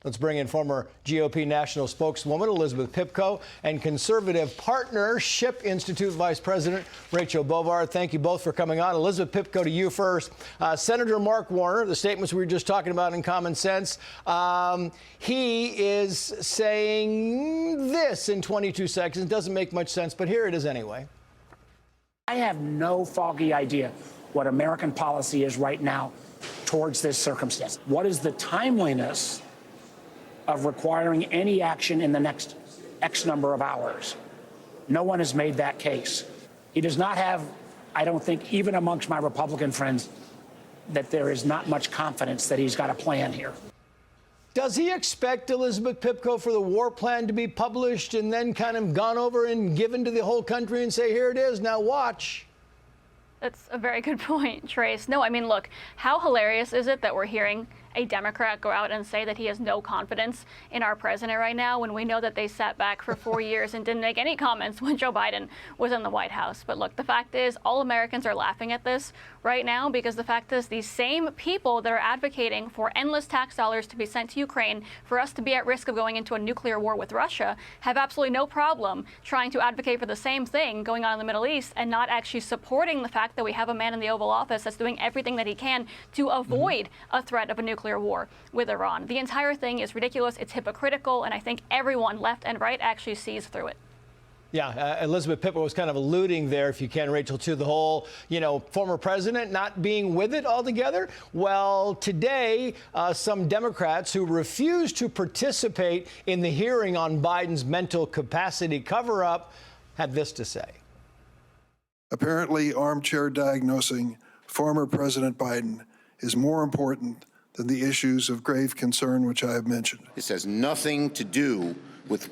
Let's bring in former GOP national spokeswoman Elizabeth Pipko and Conservative Partnership Institute Vice President Rachel Bovard. Thank you both for coming on. Elizabeth Pipko, to you first. Senator Mark Warner, the statements we were just talking about in Common Sense, he is saying this in 22 seconds. It doesn't make much sense, but here it is anyway. I have no foggy idea what American policy is right now towards this circumstance. What is the timeliness of requiring any action in the next X number of hours? No one has made that case. He does not have, I don't think, even amongst my Republican friends, that there is not much confidence that he's got a plan here. Does he expect, Elizabeth Pipko, for the war plan to be published and then kind of gone over and given to the whole country and say, here it is, now watch? That's a very good point, Trace. No, I mean, look, how hilarious is it that we're hearing a Democrat go out and say that he has no confidence in our president right now when we know that they sat back for 4 years and didn't make any comments when Joe Biden was in the White House. But look, the fact is all Americans are laughing at this right now because the fact is these same people that are advocating for endless tax dollars to be sent to Ukraine for us to be at risk of going into a nuclear war with Russia have absolutely no problem trying to advocate for the same thing going on in the Middle East and not actually supporting the fact that we have a man in the Oval Office that's doing everything that he can to avoid a threat of a nuclear war with Iran. The entire thing is ridiculous. It's hypocritical, and I think everyone, left and right, actually sees through it. Yeah, Elizabeth Pipko was kind of alluding there, if you can, Rachel, to the whole, former president not being with it altogether. Well, today, some Democrats who refused to participate in the hearing on Biden's mental capacity cover-up had this to say. Apparently, armchair diagnosing former President Biden is more important than the issues of grave concern which I have mentioned. This has nothing to do with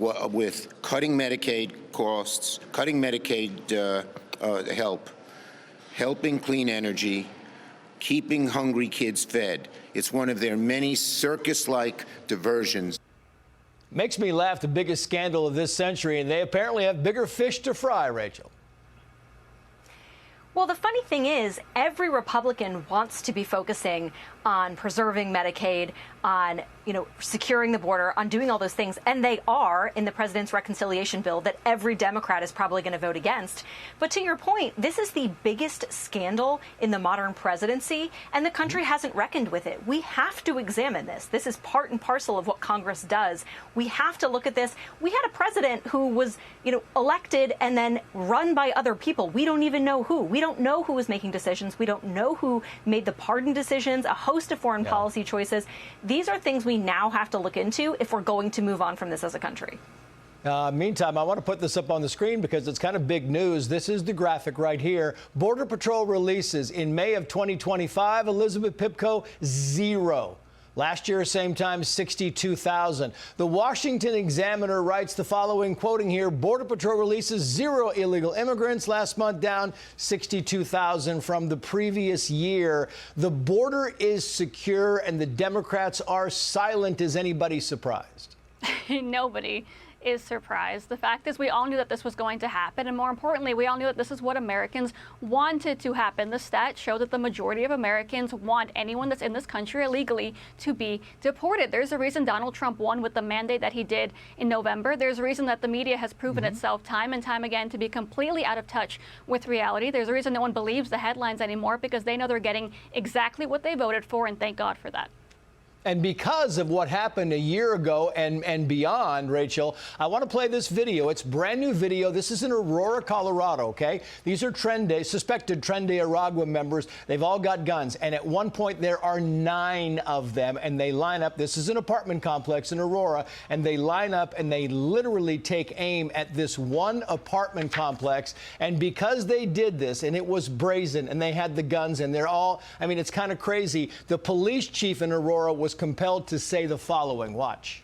cutting Medicaid costs, cutting Medicaid help, helping clean energy, keeping hungry kids fed. It's one of their many circus-like diversions. Makes me laugh, the biggest scandal of this century, and they apparently have bigger fish to fry, Rachel. Well, the funny thing is, every Republican wants to be focusing on preserving Medicaid, on, securing the border, on doing all those things. And they are in the president's reconciliation bill that every Democrat is probably going to vote against. But to your point, this is the biggest scandal in the modern presidency, and the country hasn't reckoned with it. We have to examine this. This is part and parcel of what Congress does. We have to look at this. We had a president who was, elected and then run by other people. We don't even know who. We don't know who was making decisions. We don't know who made the pardon decisions, a host of foreign policy choices. These are things we now have to look into if we're going to move on from this as a country. Meantime, I want to put this up on the screen because it's kind of big news. This is the graphic right here. Border Patrol releases in May of 2025, Elizabeth Pipko, 0. Last year, same time, 62,000. The Washington Examiner writes the following, quoting here, Border Patrol releases 0 illegal immigrants last month, down 62,000 from the previous year. The border is secure and the Democrats are silent. Is anybody surprised? Nobody is surprised. The fact is we all knew that this was going to happen, and more importantly, we all knew that this is what Americans wanted to happen. The stats show that the majority of Americans want anyone that's in this country illegally to be deported. There's a reason Donald Trump won with the mandate that he did in November. There's a reason that the media has proven itself time and time again to be completely out of touch with reality. There's a reason no one believes the headlines anymore because they know they're getting exactly what they voted for, and thank God for that. And because of what happened a year ago and beyond, Rachel, I want to play this video. It's brand new video. This is in Aurora, Colorado, okay? These are suspected Tren de Aragua members. They've all got guns. And at one point, there are 9 of them. And they line up. This is an apartment complex in Aurora. And they line up and they literally take aim at this one apartment complex. And because they did this, and it was brazen, and they had the guns, and they're all, it's kind of crazy. The police chief in Aurora was compelled to say the following. Watch.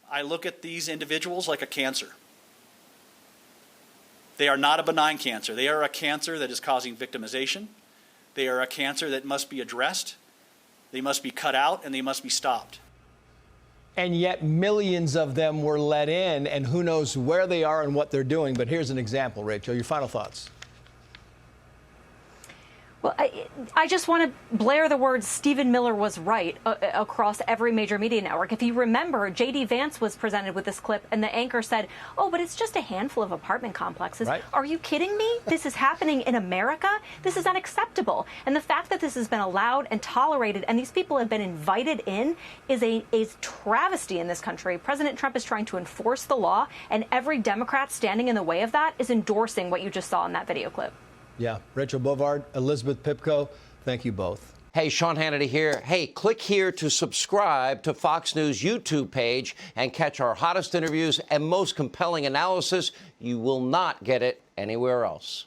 I look at these individuals like a cancer. They are not a benign cancer. They are a cancer that is causing victimization. They are a cancer that must be addressed. They must be cut out, and they must be stopped. And yet millions of them were let in, and who knows where they are and what they're doing. But here's an example, Rachel. Your final thoughts. Well, I just want to blare the words Stephen Miller was right across every major media network. If you remember, J.D. Vance was presented with this clip, and the anchor said, oh, but it's just a handful of apartment complexes. Right. Are you kidding me? This is happening in America? This is unacceptable. And the fact that this has been allowed and tolerated, and these people have been invited in, is a travesty in this country. President Trump is trying to enforce the law, and every Democrat standing in the way of that is endorsing what you just saw in that video clip. Yeah, Rachel Bovard, Elizabeth Pipko, thank you both. Hey, Sean Hannity here. Hey, click here to subscribe to Fox News YouTube page and catch our hottest interviews and most compelling analysis. You will not get it anywhere else.